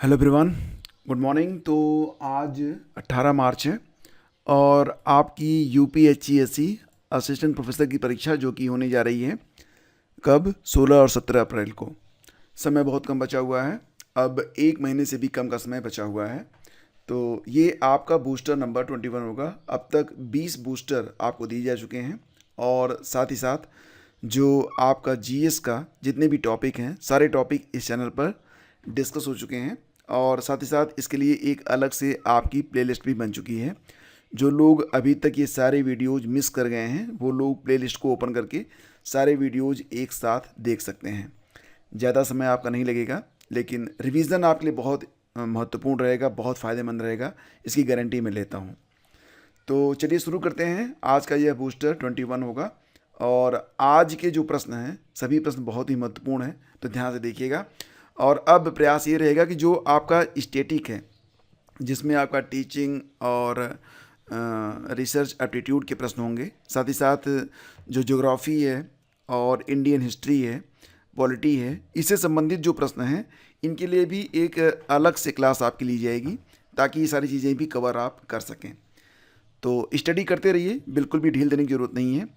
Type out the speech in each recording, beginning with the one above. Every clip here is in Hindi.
Hello everyone, good morning. तो आज 18 मार्च है और आपकी यूपीएचसीएससी असिस्टेंट प्रोफेसर की परीक्षा जो कि होने जा रही है कब 16 और 17 अप्रैल को। समय बहुत कम बचा हुआ है, अब एक महीने से भी कम का समय बचा हुआ है। तो ये आपका बूस्टर नंबर 21 होगा। अब तक 20 बूस्टर आपको दिए जा चुके हैं और साथ ही साथ जो आपका जीएस का जितने भी टॉपिक हैं सारे टॉपिक इस चैनल पर डिस्कस हो चुके हैं और साथ ही साथ इसके लिए एक अलग से आपकी प्लेलिस्ट भी बन चुकी है। जो लोग अभी तक ये सारे वीडियोज़ मिस कर गए हैं वो लोग प्लेलिस्ट को ओपन करके सारे वीडियोज़ एक साथ देख सकते हैं। ज़्यादा समय आपका नहीं लगेगा, लेकिन रिवीजन आपके लिए बहुत महत्वपूर्ण रहेगा, बहुत फ़ायदेमंद रहेगा, इसकी गारंटी मैं लेता हूँ। तो चलिए शुरू करते हैं। आज का यह बूस्टर 21 होगा और आज के जो प्रश्न हैं सभी प्रश्न बहुत ही महत्वपूर्ण हैं, तो ध्यान से देखिएगा। और अब प्रयास ये रहेगा कि जो आपका स्टैटिक है जिसमें आपका टीचिंग और रिसर्च एप्टीट्यूड के प्रश्न होंगे, साथ ही साथ जो ज्योग्राफी है और इंडियन हिस्ट्री है, पॉलिटी है, इससे संबंधित जो प्रश्न हैं इनके लिए भी एक अलग से क्लास आपकी ली जाएगी ताकि ये सारी चीज़ें भी कवर आप कर सकें। तो स्टडी करते रहिए, बिल्कुल भी ढील देने की ज़रूरत नहीं है।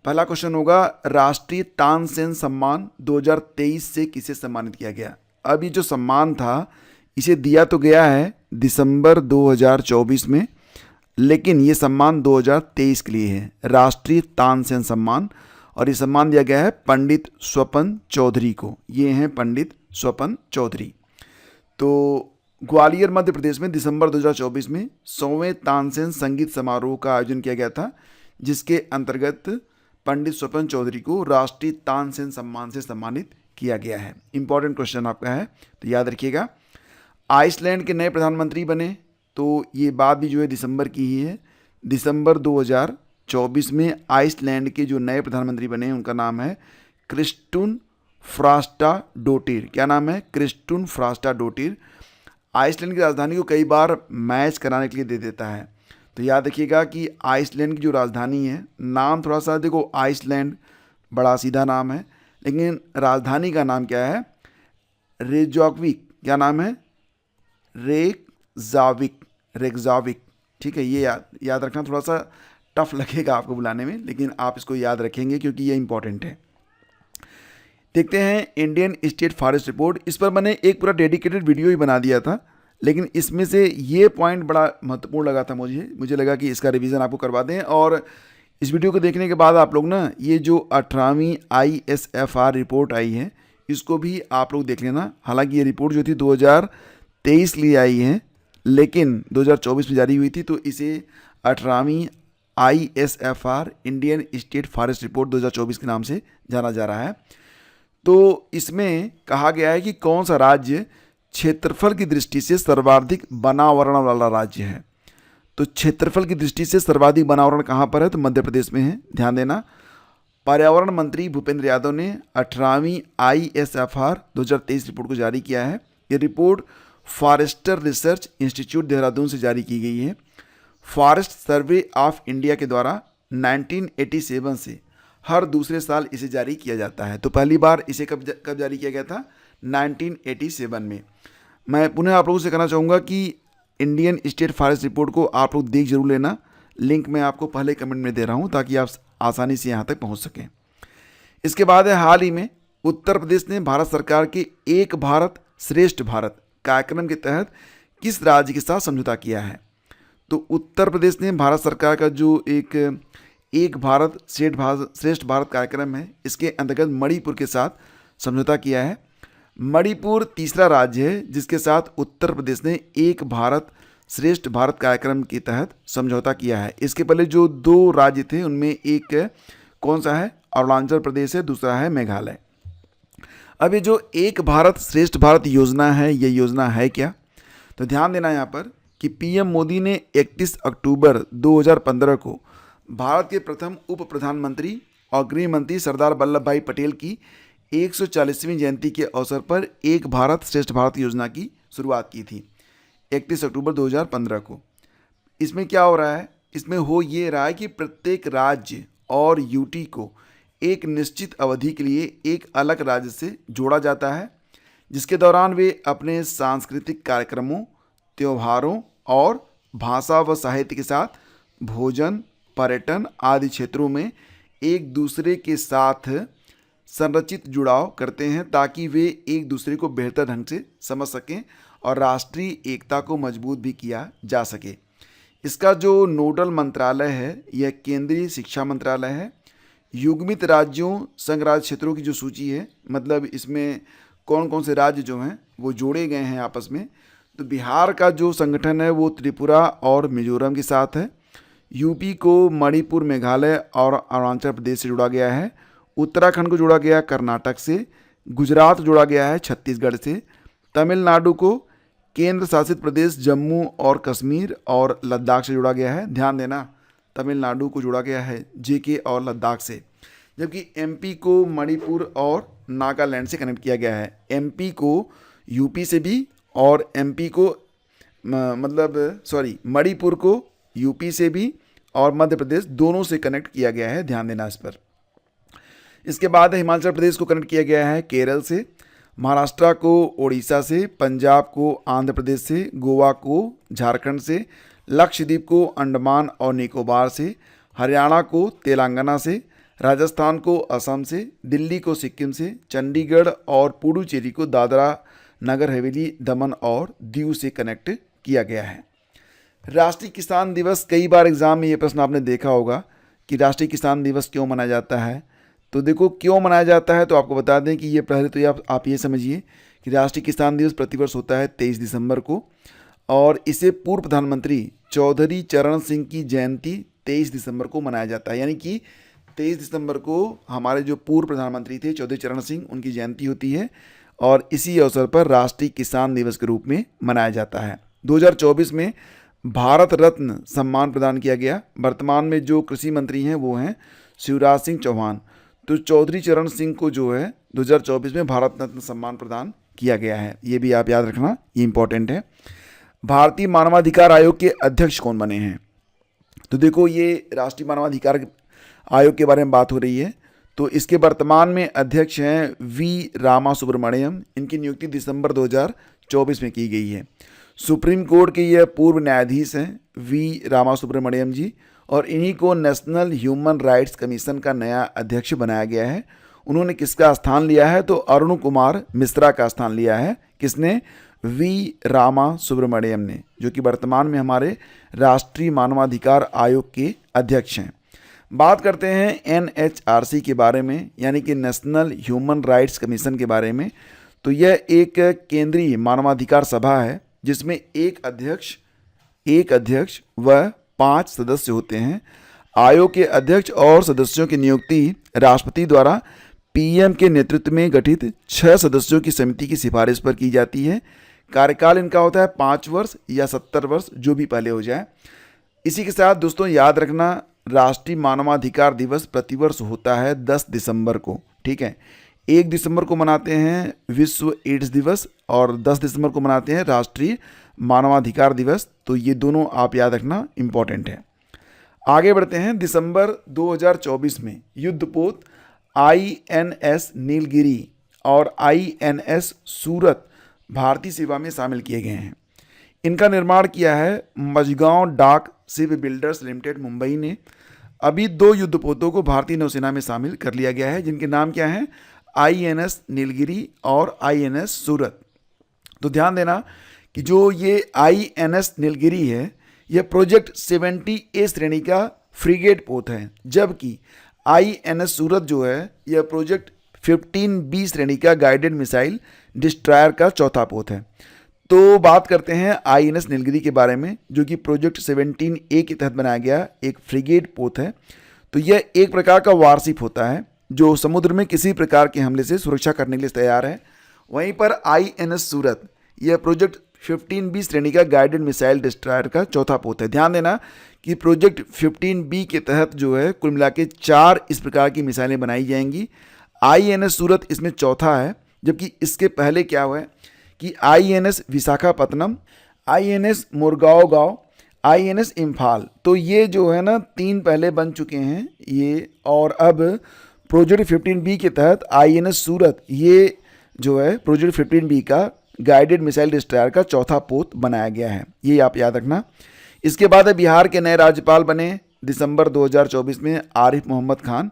पहला क्वेश्चन होगा, राष्ट्रीय तानसेन सम्मान 2023 से किसे सम्मानित किया गया। अब ये जो सम्मान था इसे दिया तो गया है दिसंबर 2024 में, लेकिन ये सम्मान 2023 के लिए है, राष्ट्रीय तानसेन सम्मान। और ये सम्मान दिया गया है पंडित स्वपन चौधरी को। ये हैं पंडित स्वपन चौधरी। तो ग्वालियर मध्य प्रदेश में दिसंबर 2024 में 100वें तानसेन संगीत समारोह का आयोजन किया गया था, जिसके अंतर्गत पंडित स्वपन चौधरी को राष्ट्रीय तानसेन सम्मान से सम्मानित किया गया है। इंपॉर्टेंट क्वेश्चन आपका है, तो याद रखिएगा। आइसलैंड के नए प्रधानमंत्री बने, तो ये बात भी जो है दिसंबर की ही है। दिसंबर 2024 में आइसलैंड के जो नए प्रधानमंत्री बने उनका नाम है क्रिस्टुन फ्रास्टा डोटिर। क्या नाम है? क्रिस्टुन फ्रास्टा डोटिर। आइसलैंड की राजधानी को कई बार मैच कराने के लिए दे देता है, तो याद रखिएगा कि आइसलैंड की जो राजधानी है, नाम थोड़ा सा देखो, आइसलैंड बड़ा सीधा नाम है, लेकिन राजधानी का नाम क्या है? रेजॉकविक। क्या नाम है? रेगजाविक। ठीक है, ये याद रखना। थोड़ा सा टफ लगेगा आपको बुलाने में, लेकिन आप इसको याद रखेंगे क्योंकि ये इंपॉर्टेंट है। देखते हैं इंडियन स्टेट फॉरेस्ट रिपोर्ट। इस पर मैंने एक पूरा डेडिकेटेड वीडियो ही बना दिया था, लेकिन इसमें से ये पॉइंट बड़ा महत्वपूर्ण लगा था मुझे लगा कि इसका रिवीजन आपको करवा दें। और इस वीडियो को देखने के बाद आप लोग ना ये जो 18वीं ISFR रिपोर्ट आई है इसको भी आप लोग देख लेना। हालांकि ये रिपोर्ट जो थी 2023 लिए आई है, लेकिन 2024 में जारी हुई थी, तो इसे 18वीं ISFR Indian state forest report 2024 के नाम से जाना जा रहा है। तो इसमें कहा गया है कि कौन सा राज्य क्षेत्रफल की दृष्टि से सर्वाधिक वनावरण वाला राज्य है। तो क्षेत्रफल की दृष्टि से सर्वाधिक वनावरण कहाँ पर है? तो मध्य प्रदेश में है, ध्यान देना। पर्यावरण मंत्री भूपेंद्र यादव ने 18वीं ISFR 2023 रिपोर्ट को जारी किया है। ये report Forest Research Institute Dehradun से जारी की गई है। फॉरेस्ट सर्वे ऑफ इंडिया के द्वारा 1987 से हर दूसरे साल इसे जारी किया जाता है। तो पहली बार इसे कब जारी किया गया था? 1987 में। मैं पुनः आप लोगों से कहना चाहूँगा कि इंडियन स्टेट फॉरेस्ट रिपोर्ट को आप लोग देख जरूर लेना। लिंक मैं आपको पहले कमेंट में दे रहा हूँ ताकि आप आसानी से यहाँ तक पहुँच सकें। इसके बाद है, हाल ही में उत्तर प्रदेश ने भारत सरकार के एक भारत श्रेष्ठ भारत कार्यक्रम के तहत किस राज्य के साथ समझौता किया है? तो उत्तर प्रदेश ने भारत सरकार का जो एक भारत श्रेष्ठ भारत कार्यक्रम है, इसके अंतर्गत मणिपुर के साथ समझौता किया है। मणिपुर तीसरा राज्य है जिसके साथ उत्तर प्रदेश ने एक भारत श्रेष्ठ भारत कार्यक्रम के तहत समझौता किया है। इसके पहले जो दो राज्य थे उनमें एक कौन सा है? अरुणाचल प्रदेश है, दूसरा है मेघालय। अब ये जो एक भारत श्रेष्ठ भारत योजना है, ये योजना है क्या? तो ध्यान देना यहाँ पर कि PM मोदी ने 31 अक्टूबर 2015 को भारत के प्रथम उप प्रधानमंत्री और गृह मंत्री सरदार वल्लभ भाई पटेल की 140वीं जयंती के अवसर पर एक भारत श्रेष्ठ भारत योजना की शुरुआत की थी 31 अक्टूबर 2015 को। इसमें क्या हो रहा है? इसमें हो ये रहा है कि प्रत्येक राज्य और यूटी को एक निश्चित अवधि के लिए एक अलग राज्य से जोड़ा जाता है, जिसके दौरान वे अपने सांस्कृतिक कार्यक्रमों, त्योहारों और भाषा व साहित्य के साथ भोजन, पर्यटन आदि क्षेत्रों में एक दूसरे के साथ संरचित जुड़ाव करते हैं ताकि वे एक दूसरे को बेहतर ढंग से समझ सकें और राष्ट्रीय एकता को मजबूत भी किया जा सके। इसका जो नोडल मंत्रालय है यह केंद्रीय शिक्षा मंत्रालय है। युग्मित राज्यों संघ राज्य क्षेत्रों की जो सूची है, मतलब इसमें कौन कौन से राज्य जो हैं वो जोड़े गए हैं आपस में, तो बिहार का जो संगठन है वो त्रिपुरा और मिजोरम के साथ है। यूपी को मणिपुर, मेघालय और अरुणाचल प्रदेश से जोड़ा गया है। उत्तराखंड को जोड़ा गया कर्नाटक से। गुजरात जोड़ा गया है छत्तीसगढ़ से। तमिलनाडु को केंद्र शासित प्रदेश जम्मू और कश्मीर और लद्दाख से जोड़ा गया है। ध्यान देना, तमिलनाडु को जोड़ा गया है जेके और लद्दाख से, जबकि एमपी को मणिपुर और नागालैंड से कनेक्ट किया गया है। एमपी को यूपी से भी और एमपी को मणिपुर को यूपी से भी और मध्य प्रदेश दोनों से कनेक्ट किया गया है। ध्यान देना इस पर। इसके बाद हिमाचल प्रदेश को कनेक्ट किया गया है केरल से, महाराष्ट्र को ओडिशा से, पंजाब को आंध्र प्रदेश से, गोवा को झारखंड से, लक्षद्वीप को अंडमान और निकोबार से, हरियाणा को तेलंगाना से, राजस्थान को असम से, दिल्ली को सिक्किम से, चंडीगढ़ और पुडुचेरी को दादरा नगर हवेली, दमन और दीव से कनेक्ट किया गया है। राष्ट्रीय किसान दिवस, कई बार एग्जाम में ये प्रश्न आपने देखा होगा कि राष्ट्रीय किसान दिवस क्यों मनाया जाता है। तो देखो क्यों मनाया जाता है, तो आपको बता दें कि ये पहले तो आप ये समझिए कि राष्ट्रीय किसान दिवस प्रतिवर्ष होता है 23 दिसंबर को, और इसे पूर्व प्रधानमंत्री चौधरी चरण सिंह की जयंती 23 दिसंबर को मनाया जाता है। यानी कि 23 दिसंबर को हमारे जो पूर्व प्रधानमंत्री थे चौधरी चरण सिंह, उनकी जयंती होती है और इसी अवसर पर राष्ट्रीय किसान दिवस के रूप में मनाया जाता है। 2024 में भारत रत्न सम्मान प्रदान किया गया। वर्तमान में जो कृषि मंत्री हैं वो हैं शिवराज सिंह चौहान। तो चौधरी चरण सिंह को जो है 2024 में भारत रत्न सम्मान प्रदान किया गया है। ये भी आप याद रखना, ये इंपॉर्टेंट है। भारतीय मानवाधिकार आयोग के अध्यक्ष कौन बने हैं, तो देखो ये राष्ट्रीय मानवाधिकार आयोग के बारे में बात हो रही है। तो इसके वर्तमान में अध्यक्ष हैं वी रामा सुब्रमण्यम। इनकी नियुक्ति दिसंबर 2024 में की गई है। सुप्रीम कोर्ट के ये पूर्व न्यायाधीश हैं वी रामा सुब्रमण्यम जी, और इन्हीं को नेशनल ह्यूमन राइट्स कमीशन का नया अध्यक्ष बनाया गया है। उन्होंने किसका स्थान लिया है, तो अरुण कुमार मिश्रा का स्थान लिया है। किसने, वी रामा सुब्रमण्यम ने, जो कि वर्तमान में हमारे राष्ट्रीय मानवाधिकार आयोग के अध्यक्ष हैं। बात करते हैं एनएचआरसी के बारे में, यानी कि नेशनल ह्यूमन राइट्स कमीशन के बारे में। तो यह एक केंद्रीय मानवाधिकार सभा है जिसमें एक अध्यक्ष व 5 सदस्य होते हैं। आयोग के अध्यक्ष और सदस्यों की नियुक्ति राष्ट्रपति द्वारा पीएम के नेतृत्व में गठित 6 सदस्यों की समिति की सिफारिश पर की जाती है। कार्यकाल इनका होता है 5 वर्ष या 70 वर्ष, जो भी पहले हो जाए। इसी के साथ दोस्तों याद रखना, राष्ट्रीय मानवाधिकार दिवस प्रतिवर्ष होता है 10 दिसंबर को। ठीक है, 1 दिसंबर को मनाते हैं विश्व एड्स दिवस और 10 दिसंबर को मनाते हैं राष्ट्रीय मानवाधिकार दिवस। तो ये दोनों आप याद रखना, इम्पॉर्टेंट है। आगे बढ़ते हैं। दिसंबर 2024 में युद्धपोत INS नीलगिरी और INS सूरत भारतीय सेवा में शामिल किए गए हैं। इनका निर्माण किया है मझगांव डाक शिप बिल्डर्स लिमिटेड मुंबई ने। अभी 2 युद्धपोतों को भारतीय नौसेना में शामिल कर लिया गया है, जिनके नाम क्या हैं, INS नीलगिरी और INS सूरत। तो ध्यान देना कि जो ये INS नीलगिरी है यह प्रोजेक्ट 70A श्रेणी का फ्रिगेट पोत है, जबकि INS सूरत जो है यह प्रोजेक्ट 15B श्रेणी का गाइडेड मिसाइल डिस्ट्रॉयर का चौथा पोत है। तो बात करते हैं INS नीलगिरी के बारे में, जो कि प्रोजेक्ट 17A के तहत बनाया गया एक फ्रिगेट पोत है। तो यह एक प्रकार का वारशिप होता है जो समुद्र में किसी प्रकार के हमले से सुरक्षा करने के लिए तैयार है। वहीं पर INS सूरत यह प्रोजेक्ट 15B श्रेणी का गाइडेड मिसाइल डिस्ट्रॉयर का चौथा पोत है। ध्यान देना कि प्रोजेक्ट 15B के तहत जो है कुल मिला के 4 इस प्रकार की मिसाइलें बनाई जाएंगी। INS सूरत इसमें चौथा है, जबकि इसके पहले क्या हुआ है कि INS Visakhapatnam, INS Mormugao, INS Imphal, तो ये जो है ना 3 पहले बन चुके हैं ये। और अब प्रोजेक्ट 15B के तहत INS सूरत ये जो है प्रोजेक्ट 15B का गाइडेड मिसाइल डिस्ट्रॉयर का चौथा पोत बनाया गया है, ये आप याद रखना। इसके बाद है बिहार के नए राज्यपाल बने दिसंबर 2024 में आरिफ मोहम्मद खान।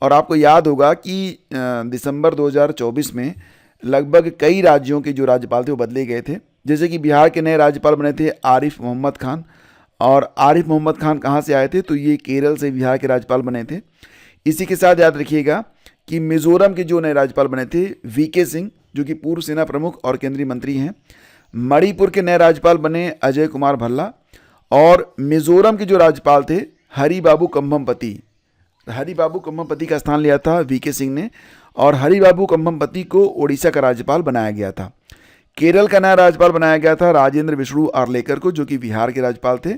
और आपको याद होगा कि दिसंबर 2024 में लगभग कई राज्यों के जो राज्यपाल थे वो बदले गए थे। जैसे कि बिहार के नए राज्यपाल बने थे आरिफ मोहम्मद खान, और आरिफ मोहम्मद खान कहाँ से आए थे, तो ये केरल से बिहार के राज्यपाल बने थे। इसी के साथ याद रखिएगा कि मिजोरम के जो नए राज्यपाल बने थे वीके सिंह, जो कि पूर्व सेना प्रमुख और केंद्रीय मंत्री हैं। मणिपुर के नए राज्यपाल बने अजय कुमार भल्ला। और मिजोरम के जो राज्यपाल थे हरिबाबू कंभमपति, हरिबाबू कंभमपति का स्थान लिया था वीके सिंह ने, और हरिबाबू कंभमपति को ओडिशा का राज्यपाल बनाया गया था। केरल का नया राज्यपाल बनाया गया था राजेंद्र विष्णु आर्लेकर को, जो कि बिहार के राज्यपाल थे।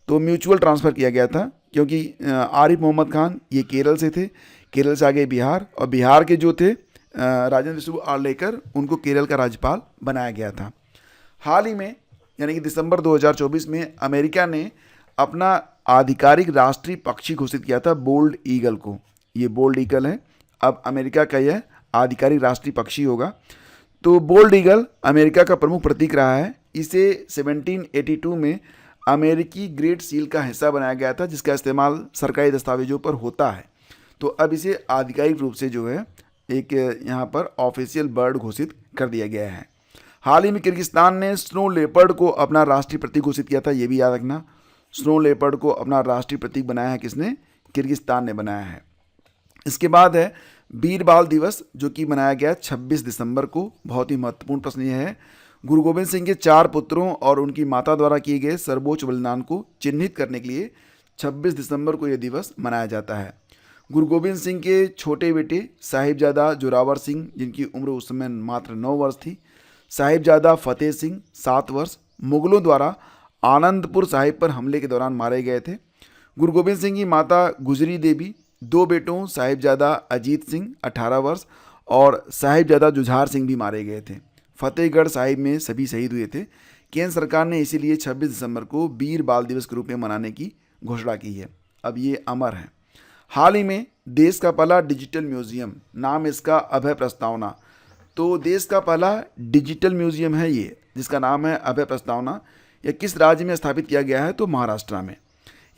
तो म्यूचुअल ट्रांसफ़र किया गया था, क्योंकि आरिफ मोहम्मद खान ये केरल से थे, केरल से आगे बिहार, और बिहार के जो थे राजेंद्र विष्णु आर्लेकर, उनको केरल का राज्यपाल बनाया गया था। हाल ही में यानी कि दिसंबर 2024 में अमेरिका ने अपना आधिकारिक राष्ट्रीय पक्षी घोषित किया था बोल्ड ईगल को। ये बोल्ड ईगल है, अब अमेरिका का यह आधिकारिक राष्ट्रीय पक्षी होगा। तो बोल्ड ईगल अमेरिका का प्रमुख प्रतीक रहा है। इसे 1782 में अमेरिकी ग्रेट सील का हिस्सा बनाया गया था, जिसका इस्तेमाल सरकारी दस्तावेजों पर होता है। तो अब इसे आधिकारिक रूप से जो है एक यहाँ पर ऑफिशियल बर्ड घोषित कर दिया गया है। हाल ही में किर्गिस्तान ने स्नो लेपर्ड को अपना राष्ट्रीय प्रतीक घोषित किया था, ये भी याद रखना। स्नो लेपर्ड को अपना राष्ट्रीय प्रतीक बनाया है किसने? किर्गिस्तान ने बनाया है। इसके बाद है वीर बाल दिवस, जो कि मनाया गया 26 दिसंबर को। बहुत ही महत्वपूर्ण प्रश्न यह है, गुरु गोविंद सिंह के 4 पुत्रों और उनकी माता द्वारा किए गए सर्वोच्च बलिदान को चिन्हित करने के लिए 26 दिसंबर को यह दिवस मनाया जाता है। गुरु गोविंद सिंह के छोटे बेटे साहिबजादा जोरावर सिंह, जिनकी उम्र उस समय मात्र 9 वर्ष थी, साहिबजादा फतेह सिंह 7 वर्ष, मुगलों द्वारा आनंदपुर साहिब पर हमले के दौरान मारे गए थे। गुरु गोविंद सिंह की माता गुजरी देवी, 2 बेटों साहिबजादा अजीत सिंह 18 वर्ष और साहिबजादा जुझार सिंह भी मारे गए थे। फतेहगढ़ साहिब में सभी शहीद हुए थे। केंद्र सरकार ने इसीलिए 26 दिसंबर को वीर बाल दिवस के रूप में मनाने की घोषणा की है। अब ये अमर है। हाल ही में देश का पहला डिजिटल म्यूजियम, नाम इसका अभय प्रस्तावना। तो देश का पहला डिजिटल म्यूजियम है ये, जिसका नाम है अभय प्रस्तावना। यह किस राज्य में स्थापित किया गया है? तो महाराष्ट्र में।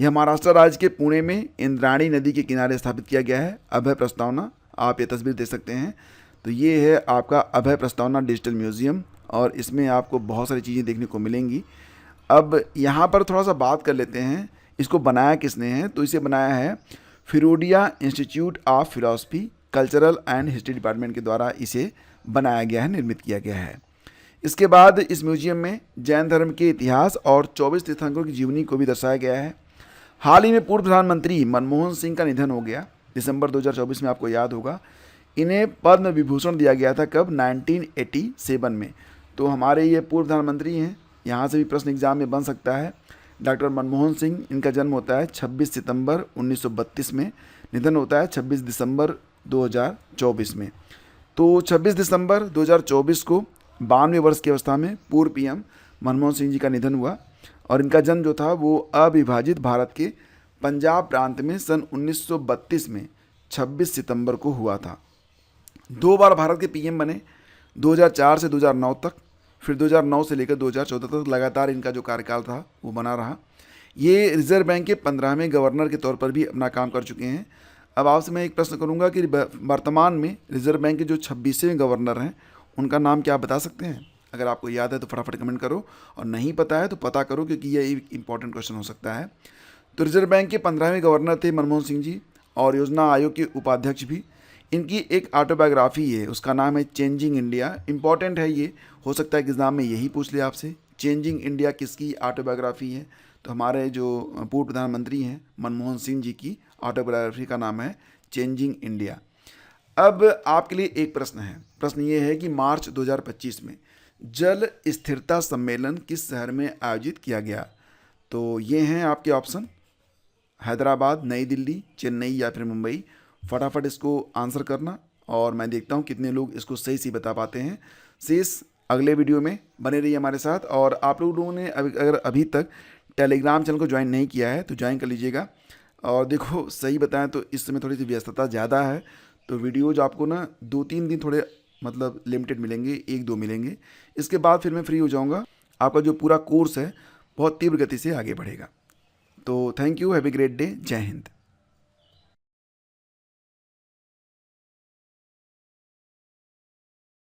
यह महाराष्ट्र राज्य के पुणे में इंद्राणी नदी के किनारे स्थापित किया गया है अभय प्रस्तावना। आप ये तस्वीर देख सकते हैं। तो ये है आपका अभय प्रस्तावना डिजिटल म्यूजियम, और इसमें आपको बहुत सारी चीज़ें देखने को मिलेंगी। अब यहाँ पर थोड़ा सा बात कर लेते हैं, इसको बनाया किसने है? तो इसे बनाया है Firodia institute of philosophy cultural and history department के द्वारा इसे बनाया गया है, निर्मित किया गया है। इसके बाद इस म्यूजियम में जैन धर्म के इतिहास और 24 तीर्थंकरों की जीवनी को भी दर्शाया गया है। हाल ही में पूर्व प्रधानमंत्री मनमोहन सिंह का निधन हो गया दिसंबर 2024 में, आपको याद होगा। इन्हें पद्म विभूषण दिया गया था कब? 1987 में। तो हमारे ये पूर्व प्रधानमंत्री हैं, यहाँ से भी प्रश्न एग्जाम में बन सकता है। डॉक्टर मनमोहन सिंह, इनका जन्म होता है 26 सितंबर 1932 में, निधन होता है 26 दिसंबर 2024 में। तो 26 दिसंबर 2024 को 92 वर्ष की अवस्था में पूर्व पीएम मनमोहन सिंह जी का निधन हुआ, और इनका जन्म जो था वो अविभाजित भारत के पंजाब प्रांत में सन 1932 में 26 सितंबर को हुआ था। 2 बार भारत के पीएम बने, 2004 से 2009 तक, फिर 2009 से लेकर 2014 तक लगातार इनका जो कार्यकाल था वो बना रहा। ये रिजर्व बैंक के 15वें गवर्नर के तौर पर भी अपना काम कर चुके हैं। अब आपसे मैं एक प्रश्न करूंगा कि वर्तमान में रिजर्व बैंक के जो 26वें गवर्नर हैं उनका नाम क्या आप बता सकते हैं? अगर आपको याद है तो फटाफट कमेंट करो, और नहीं पता है तो पता करो, क्योंकि यह एक इंपॉर्टेंट क्वेश्चन हो सकता है। तो रिजर्व बैंक के 15वें गवर्नर थे मनमोहन सिंह जी, और योजना आयोग के उपाध्यक्ष भी। इनकी एक ऑटोबायोग्राफी है, उसका नाम है चेंजिंग इंडिया। इंपॉर्टेंट है ये, हो सकता है कि एग्जाम में यही पूछ ले आपसे, चेंजिंग इंडिया किसकी ऑटोबायोग्राफी है? तो हमारे जो पूर्व प्रधानमंत्री हैं मनमोहन सिंह जी की ऑटोबायोग्राफी का नाम है चेंजिंग इंडिया। अब आपके लिए एक प्रश्न है। प्रश्न ये है कि मार्च 2025 में जल स्थिरता सम्मेलन किस शहर में आयोजित किया गया? तो ये हैं आपके ऑप्शन, हैदराबाद, नई दिल्ली, चेन्नई या फिर मुंबई। फटाफट इसको आंसर करना, और मैं देखता हूँ कितने लोग इसको सही से बता पाते हैं। शेष अगले वीडियो में बने रहिए हमारे साथ। और आप लोगों ने अगर अभी तक टेलीग्राम चैनल को ज्वाइन नहीं किया है तो ज्वाइन कर लीजिएगा। और देखो, सही बताएं तो इस समय थोड़ी सी व्यस्तता ज़्यादा है, तो वीडियोज आपको ना 2-3 दिन थोड़े मतलब लिमिटेड मिलेंगे, 1-2 मिलेंगे। इसके बाद फिर मैं फ्री हो जाऊँगा। आपका जो पूरा कोर्स है बहुत तीव्र गति से आगे बढ़ेगा। तो thank you, have a great day, जय हिंद।